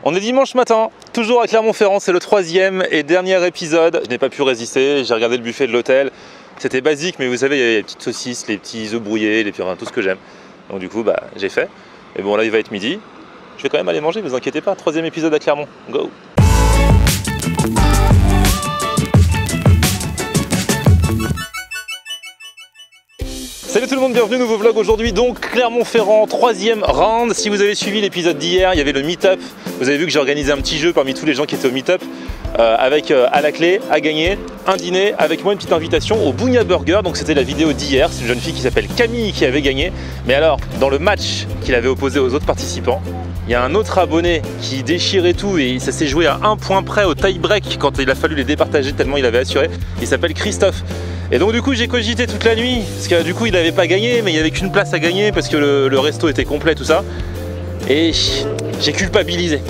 On est dimanche matin, toujours à Clermont-Ferrand, c'est le 3e et dernier épisode. Je n'ai pas pu résister, j'ai regardé le buffet de l'hôtel. C'était basique, mais vous savez, il y a les petites saucisses, les petits œufs brouillés, tout ce que j'aime. Donc du coup, j'ai fait. Et bon, là, il va être midi. Je vais quand même aller manger, vous inquiétez pas. 3e épisode à Clermont. Go! Salut tout le monde, bienvenue, nouveau vlog aujourd'hui, donc Clermont-Ferrand, 3e round. Si vous avez suivi l'épisode d'hier, il y avait le meet-up. Vous avez vu que j'ai organisé un petit jeu parmi tous les gens qui étaient au meet-up avec à la clé, à gagner, un dîner, avec moi une petite invitation au Bougna Burger. Donc c'était la vidéo d'hier, c'est une jeune fille qui s'appelle Camille qui avait gagné. Mais alors, dans le match qu'il avait opposé aux autres participants, il y a un autre abonné qui déchirait tout et ça s'est joué à 1 point près au tie-break quand il a fallu les départager tellement il avait assuré. Il s'appelle Christophe. Et donc du coup j'ai cogité toute la nuit, parce que du coup il n'avait pas gagné, mais il n'y avait qu'une place à gagner parce que le resto était complet, tout ça. Et j'ai culpabilisé.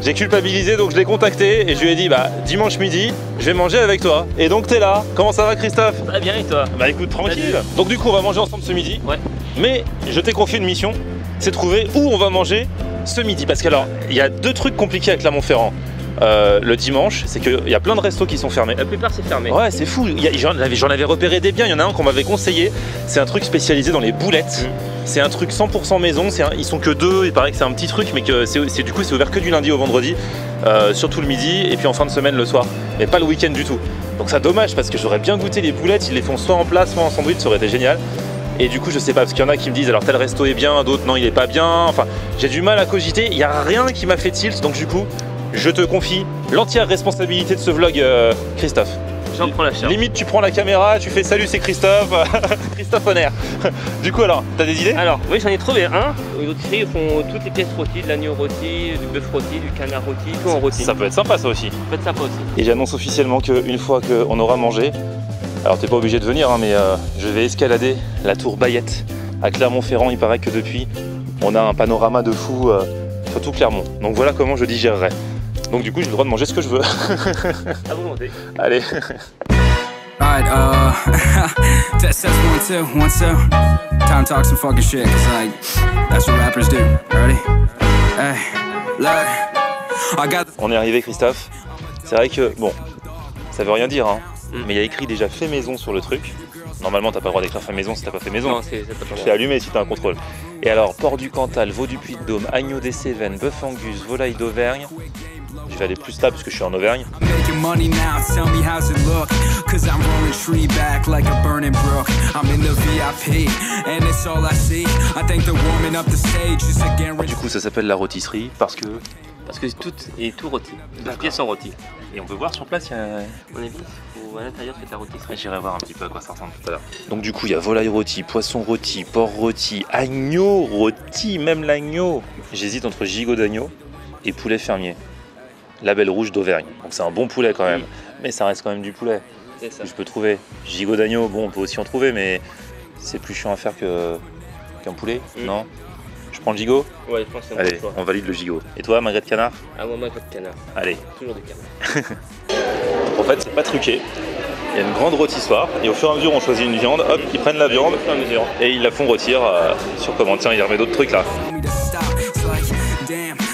J'ai culpabilisé, donc je l'ai contacté et je lui ai dit dimanche midi, je vais manger avec toi. Et donc t'es là. Comment ça va Christophe? Très bien, et toi? Bah écoute, tranquille. Donc du coup on va manger ensemble ce midi. Ouais. Mais je t'ai confié une mission, c'est trouver où on va manger ce midi. Parce qu'alors, il y a 2 trucs compliqués à Clermont-Ferrand. Le dimanche, c'est qu'il y a plein de restos qui sont fermés. La plupart c'est fermé. Ouais, c'est fou. J'en avais repéré des biens. Il y en a un qu'on m'avait conseillé. C'est un truc spécialisé dans les boulettes. C'est un truc 100% maison. Ils sont que 2. Il paraît que c'est un petit truc, mais que du coup c'est ouvert que du lundi au vendredi, surtout le midi et puis en fin de semaine le soir. Mais pas le week-end du tout. Donc c'est dommage parce que j'aurais bien goûté les boulettes. Ils les font soit en plat, soit en sandwich. Ça aurait été génial. Et du coup je sais pas, parce qu'il y en a qui me disent alors tel resto est bien, d'autres non il est pas bien. Enfin j'ai du mal à cogiter. Il n'y a rien qui m'a fait tilt. Donc du coup je te confie l'entière responsabilité de ce vlog, Christophe. J'en prends la charge. Limite, tu prends la caméra, tu fais salut, c'est Christophe, Christophe Honner. Du coup, alors, t'as des idées? Alors, oui, j'en ai trouvé un. L'autre ils font toutes les pièces rôties, de l'agneau rôti, du bœuf rôti, du canard rôti, tout en rôti. Ça peut être sympa, ça aussi. Ça peut être sympa aussi. Et j'annonce officiellement qu'une fois qu'on aura mangé, alors t'es pas obligé de venir, hein, mais je vais escalader la tour Bayette à Clermont-Ferrand. Il paraît que depuis, on a un panorama de fou sur tout Clermont. Donc voilà comment je digérerai. Donc du coup j'ai le droit de manger ce que je veux. À volonté. Allez. Alright, test 1, 2, 1, 2. Time to talk some fucking shit, cause like, that's what rappers do. Ready? Hey, look, I got... On est arrivé Christophe. C'est vrai que, bon, ça veut rien dire, hein, mais il y a écrit déjà fait maison sur le truc. Normalement t'as pas le droit d'écrire fait maison si t'as pas fait maison. Non, c'est pas Je t'ai allumé si t'as un contrôle. Et alors, porc du Cantal, veau du Puy-de-Dôme, agneau des Cévennes, bœuf angus, volaille d'Auvergne. Je vais aller plus là parce que je suis en Auvergne. Du coup ça s'appelle la rôtisserie parce que tout est tout rôti. Les pièces sont rôties. Et on peut voir sur place, il y a... À mon avis, à l'intérieur c'est la rôtisserie. J'irai voir un petit peu à quoi ça ressemble tout à l'heure. Donc du coup il y a volaille rôti, poisson rôti, porc rôti, agneau rôti, même l'agneau. J'hésite entre gigot d'agneau et poulet fermier. Label rouge d'Auvergne. Donc c'est un bon poulet quand même, mais ça reste quand même du poulet. C'est ça. Je peux trouver. Gigot d'agneau, bon on peut aussi en trouver, mais c'est plus chiant à faire qu'un poulet, non? Je prends le gigot? Ouais, je pense que c'est un Allez, bon choix. on valide le gigot. Et toi, magret de canard? Ah, moi, magret de canard. Allez. Toujours du canard. En fait, c'est pas truqué. Il y a une grande rôtissoire et au fur et à mesure on choisit une viande, hop, ils prennent la viande et ils la font rôtir sur commande. Tiens, il remet d'autres trucs là.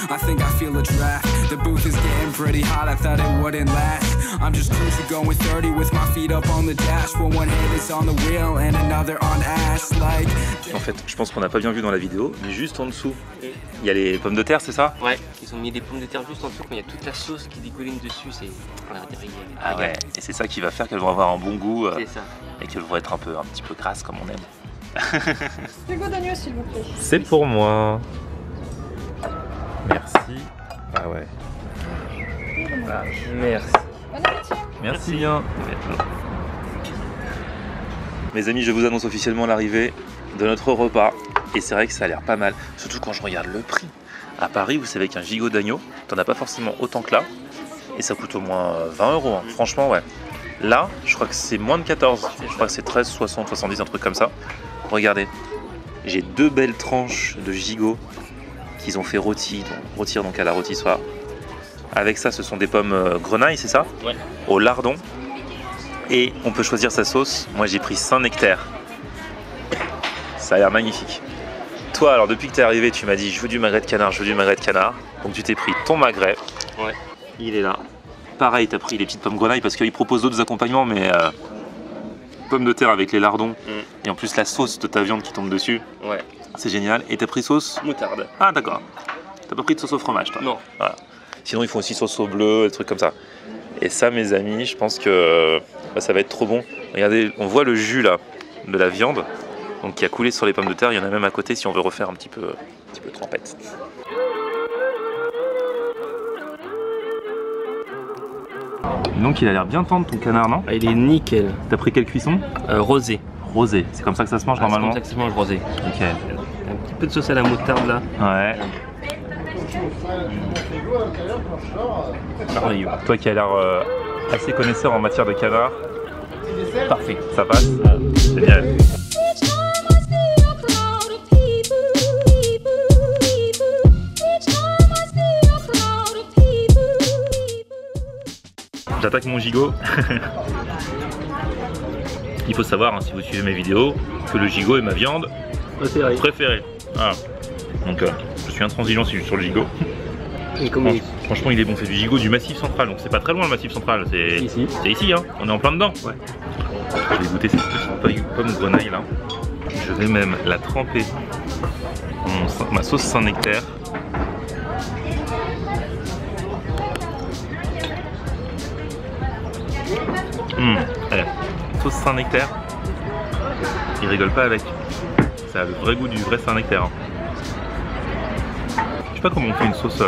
I think I feel a draft. The booth is getting pretty hot. I thought it wouldn't last. I'm just cruising going 30 with my feet up on the dash. One hand is on the wheel and another on ash. Like. En fait, je pense qu'on n'a pas bien vu dans la vidéo, mais juste en dessous, il y a les pommes de terre, c'est ça? Ouais, ils ont mis des pommes de terre juste en dessous quand il y a toute la sauce qui dégouline dessus. C'est ah ouais. Et c'est ça qui va faire qu'elles vont avoir un bon goût c'est ça. Et qu'elles vont être un petit peu grasses comme on aime. Gigot d'agneau s'il vous plaît. C'est pour moi. Merci. Ah ouais. Ah, merci. Bon appétit. Merci bien. Mes amis, je vous annonce officiellement l'arrivée de notre repas. Et c'est vrai que ça a l'air pas mal. Surtout quand je regarde le prix. À Paris, vous savez qu'un gigot d'agneau, t'en as pas forcément autant que là. Et ça coûte au moins 20 €. Hein. Franchement, ouais. Là, je crois que c'est moins de 14. Je crois que c'est 13, 60, 70, un truc comme ça. Regardez. J'ai 2 belles tranches de gigot qu'ils ont fait rôtir donc à la rôtissoire. Avec ça, ce sont des pommes grenaille, c'est ça? Ouais. Au lardon. Et on peut choisir sa sauce. Moi, j'ai pris Saint-Nectaire. Ça a l'air magnifique. toi, alors depuis que tu es arrivé, tu m'as dit je veux du magret de canard, je veux du magret de canard. Donc tu t'es pris ton magret. Ouais. Il est là. Pareil, tu as pris les petites pommes grenailles parce qu'ils proposent d'autres accompagnements, mais pommes de terre avec les lardons. Et en plus la sauce de ta viande qui tombe dessus. Ouais. C'est génial. Et tu as pris sauce Moutarde. Ah d'accord. T'as pas pris de sauce au fromage toi? Non. Voilà. Sinon ils font aussi sauce au bleu, des trucs comme ça. Et ça mes amis, je pense que ça va être trop bon. Regardez, on voit le jus là de la viande, donc qui a coulé sur les pommes de terre. Il y en a même à côté si on veut refaire un petit peu trempette. Donc il a l'air bien tendre ton canard, non? Ah, il est nickel. T'as pris quelle cuisson? Rosé. Rosé, c'est comme ça que ça se mange normalement? C'est comme ça que ça se mange rosé. Ok. Un petit peu de sauce à la moutarde là. Ouais. Merveilleux. Toi qui as l'air assez connaisseur en matière de canard, parfait, ça passe? Génial. J'attaque mon gigot. Il faut savoir, hein, si vous suivez mes vidéos, que le gigot est ma viande préférée. Ah. Donc je suis intransigeant sur le gigot. Franchement il est bon, c'est du gigot du Massif Central, donc c'est pas très loin le Massif Central, c'est ici hein, on est en plein dedans. Ouais. Je vais goûter cette petite pomme grenaille là. Je vais même la tremper dans ma sauce Saint-Nectaire. Allez, sauce Saint-Nectaire, il rigole pas avec, ça a le vrai goût du vrai Saint-Nectaire. Hein. Je sais pas comment on fait une sauce,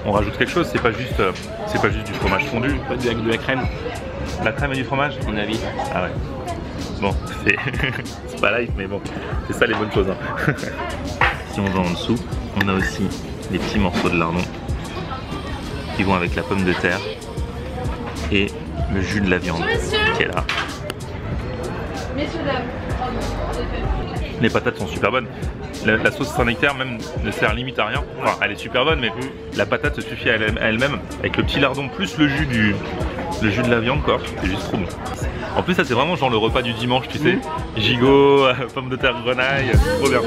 on rajoute quelque chose, c'est pas juste du fromage fondu. De la crème. La crème et du fromage? À mon avis. Ah ouais. Bon, c'est pas live, mais bon, c'est ça les bonnes choses. Hein. Si on va en dessous, on a aussi des petits morceaux de lardon qui vont avec la pomme de terre et le jus de la viande qui est là. Messieurs, dames. Les patates sont super bonnes. La sauce Saint-Nectaire même ne sert limite à rien. Enfin, elle est super bonne, mais la patate se suffit à elle-même avec le petit lardon plus le jus de la viande, quoi. C'est juste trop bon. En plus, ça c'est vraiment genre le repas du dimanche, tu sais. Gigot, pommes de terre, grenaille, trop bien.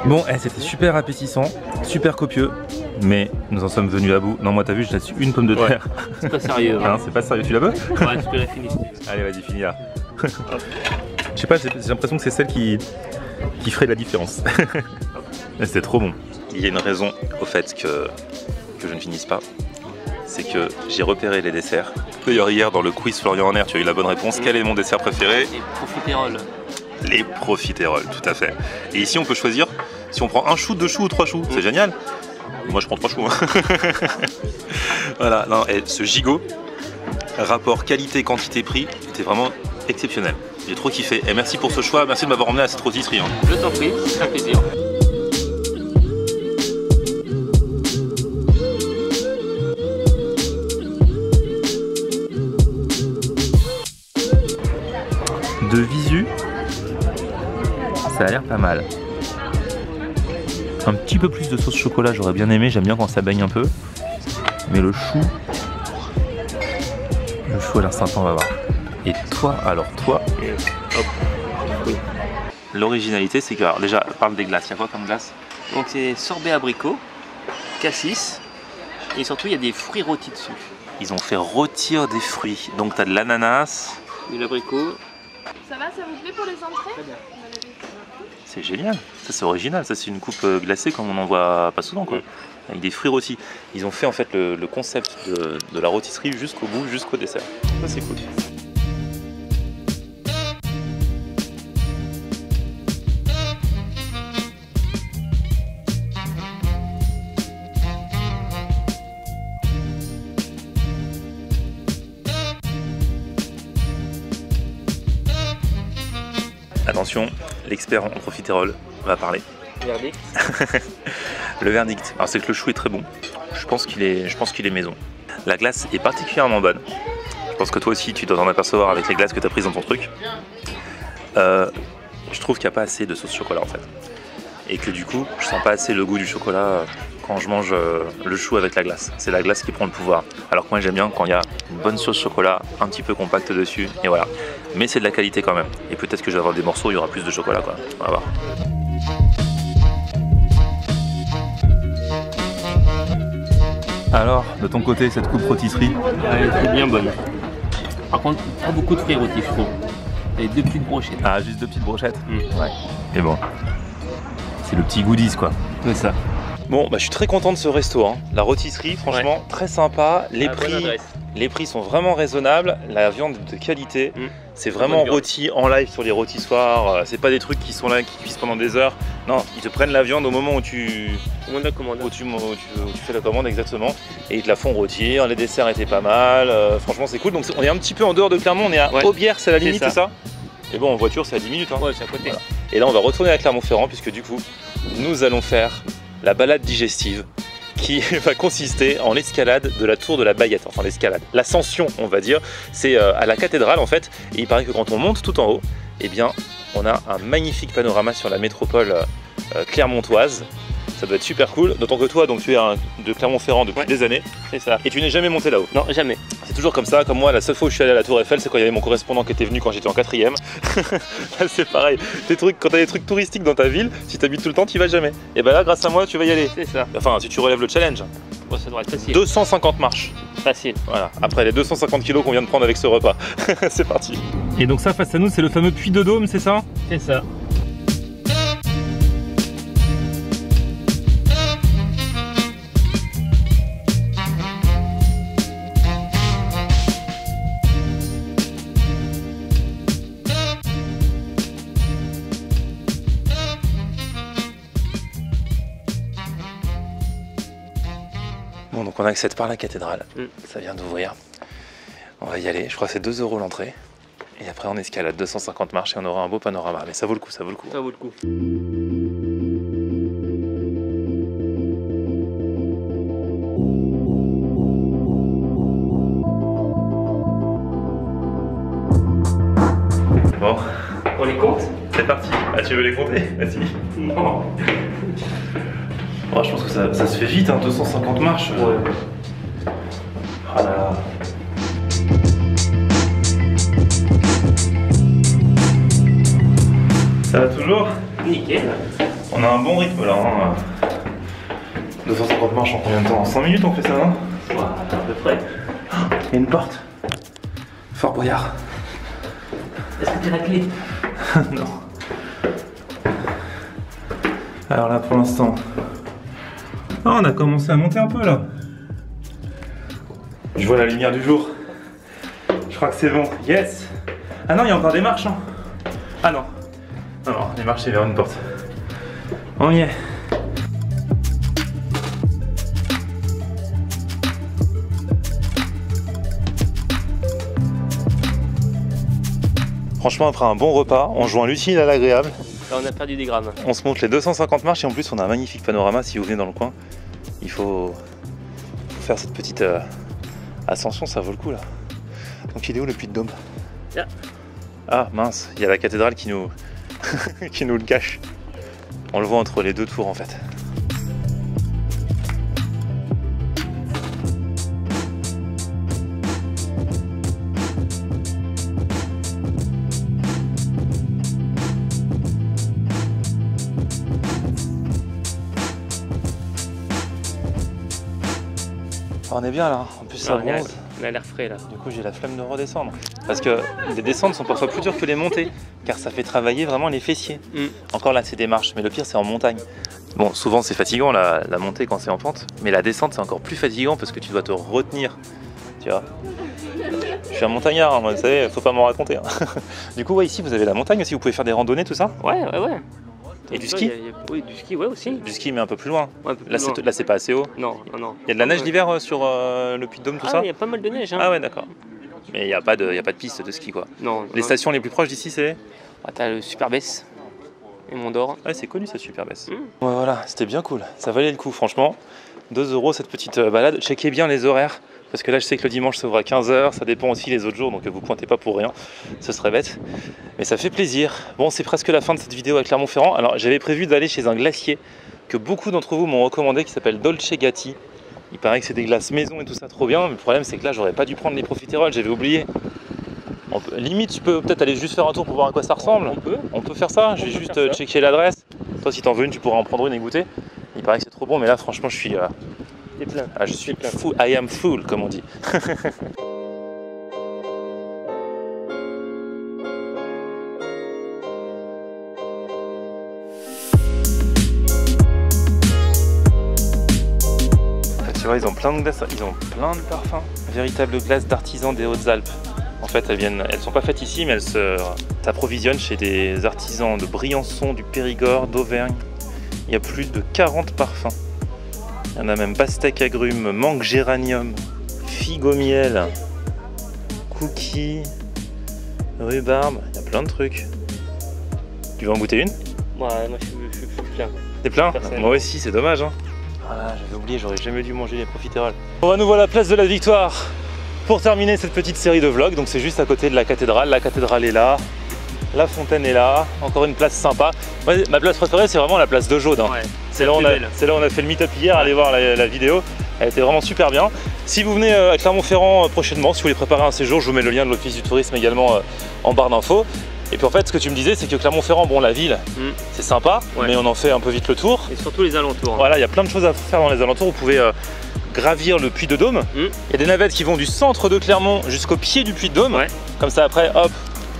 Bon, c'était super appétissant, super copieux, mais nous en sommes venus à bout. Non, moi t'as vu, j'ai là-dessus une pomme de terre. C'est pas sérieux. Hein, c'est pas sérieux, tu la veux? Ouais, tu peux la finir. Allez, vas-y, finis là. Je sais pas, j'ai l'impression que c'est celle qui ferait la différence. C'était trop bon. Il y a une raison au fait que je ne finisse pas. C'est que j'ai repéré les desserts. D'ailleurs, hier dans le quiz Florian en air, tu as eu la bonne réponse. Quel est mon dessert préféré? Les profiteroles. Les profiteroles, tout à fait. Et ici, on peut choisir si on prend un chou, deux choux ou trois choux. C'est génial. Moi, je prends trois choux. Hein. Voilà, non, et ce gigot, rapport qualité-quantité-prix, était vraiment exceptionnel. J'ai trop kiffé. Et merci pour ce choix. Merci de m'avoir emmené à cette rôtisserie. Hein. Je t'en prie, c'est un plaisir. De visu, ça a l'air pas mal. Un petit peu plus de sauce chocolat, j'aurais bien aimé, j'aime bien quand ça baigne un peu. Mais le chou à l'instant, on va voir. Et toi, alors toi, Hop. Oui. L'originalité, c'est que, alors déjà, parle des glaces, il y a quoi comme glace? Donc c'est sorbet abricot, cassis, et surtout il y a des fruits rôtis dessus. Ils ont fait rôtir des fruits, donc tu as de l'ananas. De l'abricot. Ça va, ça vous plaît pour les entrées? Très bien. C'est génial, ça c'est original, ça c'est une coupe glacée comme on n'en voit pas souvent quoi. Avec des fruits rôtis. Ils ont fait en fait le concept de la rôtisserie jusqu'au bout, jusqu'au dessert. Ça c'est cool. Attention, l'expert en profiterole va parler. Verdict. Le verdict, alors c'est que le chou est très bon. Je pense qu'il est maison. La glace est particulièrement bonne. Je Je pense que toi aussi tu dois t'en apercevoir avec les glaces que tu as prises dans ton truc. Je trouve qu'il n'y a pas assez de sauce chocolat en fait. Et que du coup, je sens pas assez le goût du chocolat quand je mange le chou avec la glace. C'est la glace qui prend le pouvoir. Alors que moi j'aime bien quand il y a une bonne sauce chocolat, un petit peu compacte dessus, et voilà. Mais c'est de la qualité quand même. Et peut-être que je vais avoir des morceaux où il y aura plus de chocolat quoi. On va voir. Alors, de ton côté, cette coupe rôtisserie? Elle est très bien bonne. Par contre, pas beaucoup de fruits rôtis, je trouve. Et 2 petites brochettes. Ah, juste 2 petites brochettes. Ouais. Et bon, c'est le petit goodies quoi. C'est ça. Bon, bah, je suis très content de ce resto. Hein. La rôtisserie, franchement, très sympa. Les prix sont vraiment raisonnables. La viande de qualité. C'est vraiment rôti en live sur les rôtissoirs. C'est pas des trucs qui sont là, qui cuisent pendant des heures. Non, ils te prennent la viande au moment où tu fais la commande exactement. Et ils te la font rôtir. Les desserts étaient pas mal. Franchement, c'est cool. Donc on est un petit peu en dehors de Clermont. On est à Aubière, c'est la limite, c'est ça? Et bon, en voiture, c'est à 10 minutes. Hein. Ouais, c'est à côté. Voilà. Et là, on va retourner à Clermont-Ferrand puisque du coup, nous allons faire la balade digestive qui va consister en l'escalade de la tour de la Baguette, enfin l'escalade, l'ascension on va dire, c'est à la cathédrale en fait, et il paraît que quand on monte tout en haut, eh bien on a un magnifique panorama sur la métropole clermontoise. Ça doit être super cool, d'autant que toi donc tu es de Clermont-Ferrand depuis des années. C'est ça. Et tu n'es jamais monté là-haut? Non, jamais. C'est toujours comme ça, comme moi la seule fois où je suis allé à la Tour Eiffel c'est quand il y avait mon correspondant qui était venu quand j'étais en 4ème. Là c'est pareil, quand tu as des trucs touristiques dans ta ville, si tu habites tout le temps tu y vas jamais. Et ben là grâce à moi tu vas y aller. C'est ça. Enfin si tu relèves le challenge. Bon, ça devrait être facile. 250 marches. Facile. Voilà, après les 250 kilos qu'on vient de prendre avec ce repas. C'est parti. Et donc ça face à nous c'est le fameux Puy de Dôme, c'est ça? C'est ça. Bon, donc on accède par la cathédrale, ça vient d'ouvrir. On va y aller, je crois que c'est 2 € l'entrée. Et après on escalade 250 marches et on aura un beau panorama. Mais ça vaut le coup, ça vaut le coup. Ça vaut le coup. Bon, On les compte? c'est parti. Ah, tu veux les compter? Vas-y. Non. Oh, je pense que ça se fait vite, hein, 250 marches. Ouais. Oh là là. Ça va toujours? Nickel. On a un bon rythme là. Hein. 250 marches en combien de temps? En 100 minutes on fait ça, non? Ouais, à peu près. Il y a une porte. Fort Boyard. Est-ce que tu as la clé? Non. Alors là pour l'instant. Ah, on a commencé à monter un peu là. Je vois la lumière du jour. Je crois que c'est bon. Yes. Ah non, il y a encore des marches. Hein. Ah non. Non, non, les marches c'est vers une porte. On y est. Franchement, après un bon repas, on joint l'utile à l'agréable. Là, on a perdu des grammes. On se monte les 250 marches et en plus on a un magnifique panorama. Si vous venez dans le coin, il faut faire cette petite ascension, ça vaut le coup là. Donc il est où le Puy de Dôme? Là. Ah mince, il y a la cathédrale qui nous qui nous le cache. On le voit entre les 2 tours en fait. On est bien là, en plus ça bronze. On a l'air frais là. Du coup j'ai la flemme de redescendre. Parce que les descentes sont parfois plus dures que les montées, car ça fait travailler vraiment les fessiers. Encore là c'est des marches, mais le pire c'est en montagne. Bon souvent c'est fatigant la montée quand c'est en pente, mais la descente c'est encore plus fatigant parce que tu dois te retenir. Tu vois. Je suis un montagnard, hein, moi, vous savez, faut pas m'en raconter. Hein. Du coup ouais, ici vous avez la montagne aussi, vous pouvez faire des randonnées tout ça? Ouais. Et du ski? Oui, du ski, ouais aussi. Du ski mais un peu plus loin. Ouais, un peu plus Là c'est pas assez haut. Non. Il y a de la neige l'hiver sur le Puy de Dôme, tout ça? Il y a pas mal de neige. Hein. Ah ouais, d'accord. Mais il n'y a pas de piste de ski, quoi. Non. Les stations les plus proches d'ici, c'est? Ah, t'as le Superbès et Mont d'Or. Ouais, c'est connu, cette Superbès. Ouais, voilà, c'était bien cool. Ça valait le coup, franchement. 2 € cette petite balade. Checkez bien les horaires, parce que là je sais que le dimanche ça ouvre à 15 h, ça dépend aussi les autres jours, donc vous pointez pas pour rien, ce serait bête. Mais ça fait plaisir. Bon, c'est presque la fin de cette vidéo à Clermont-Ferrand. Alors j'avais prévu d'aller chez un glacier que beaucoup d'entre vous m'ont recommandé, qui s'appelle Dolce Gatti. Il paraît que c'est des glaces maison et tout ça, trop bien, mais le problème c'est que là j'aurais pas dû prendre les profiteroles, j'avais oublié. Limite, tu peux peut-être aller juste faire un tour pour voir à quoi ça ressemble. On peut faire ça, je vais juste checker l'adresse. Toi, si t'en veux une, tu pourras en prendre une et goûter. Il paraît que c'est trop bon, mais là, franchement, je suis plein. Je suis full, I am full, comme on dit. Tu vois, ils ont plein de glaces, ils ont plein de parfums. Véritable glace d'artisans des Hautes-Alpes. En fait, elles sont pas faites ici, mais elles s'approvisionnent chez des artisans de Briançon, du Périgord, d'Auvergne. Il y a plus de 40 parfums. Il y en a même pastèque agrumes, mangue géranium, figue au miel, cookies, rhubarbe. Il y a plein de trucs. Tu veux en goûter une? Moi, je suis plein. T'es plein? Moi aussi, c'est dommage. Hein. Voilà, j'avais oublié, j'aurais jamais dû manger les profiteroles. On va nous voir à la place de la Victoire pour terminer cette petite série de vlogs. Donc c'est juste à côté de la cathédrale est là, la fontaine est là, encore une place sympa. Moi, ma place préférée c'est vraiment la place de Jaude. Hein. Ouais, c'est là où on a fait le meet-up hier, allez voir la vidéo, elle était vraiment super bien. Si vous venez à Clermont-Ferrand prochainement, si vous voulez préparer un séjour, je vous mets le lien de l'office du tourisme également en barre d'infos. Et puis en fait, ce que tu me disais, c'est que Clermont-Ferrand, bon, la ville, c'est sympa, mais on en fait un peu vite le tour. Et surtout les alentours. Hein. Voilà, il y a plein de choses à faire dans les alentours. Vous pouvez gravir le Puy de Dôme. Il y a des navettes qui vont du centre de Clermont jusqu'au pied du Puy de Dôme. Ouais. Comme ça, après, hop,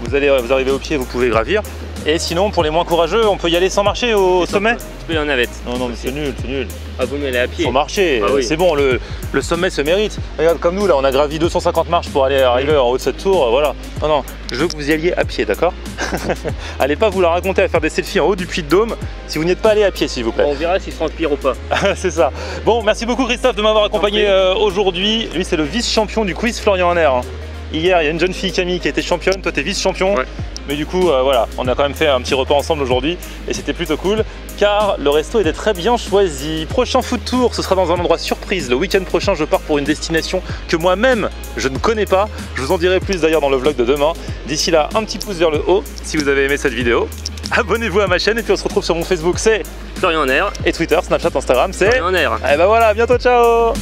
vous arrivez au pied, vous pouvez gravir. Et sinon, pour les moins courageux, on peut y aller sans marcher au sommet. Tu peux y aller en navette. Non, mais c'est nul, c'est nul. Ah, vous mieux aller à pied. Faut marcher, oui. C'est bon, le sommet se mérite. Regarde, comme nous, là, on a gravi 250 marches pour arriver en haut de cette tour, voilà. Non, je veux que vous y alliez à pied, d'accord? Allez pas vous la raconter à faire des selfies en haut du Puy de Dôme si vous n'y êtes pas allé à pied, s'il vous plaît. On verra s'ils seront pire ou pas. C'est ça. Bon, merci beaucoup Christophe de m'avoir accompagné aujourd'hui. Lui, c'est le vice-champion du quiz Florian Hanner. Hier, il y a une jeune fille, Camille, qui a été championne. Toi, t'es vice-champion. Ouais. Mais du coup, voilà, on a quand même fait un petit repas ensemble aujourd'hui et c'était plutôt cool car le resto était très bien choisi. Prochain food tour, ce sera dans un endroit surprise. Le week-end prochain, je pars pour une destination que moi-même, je ne connais pas. Je vous en dirai plus d'ailleurs dans le vlog de demain. D'ici là, un petit pouce vers le haut si vous avez aimé cette vidéo. Abonnez-vous à ma chaîne et puis on se retrouve sur mon Facebook, c'est Florian Hanner. Et Twitter, Snapchat, Instagram, c'est Florian Hanner. Et ben voilà, à bientôt, ciao.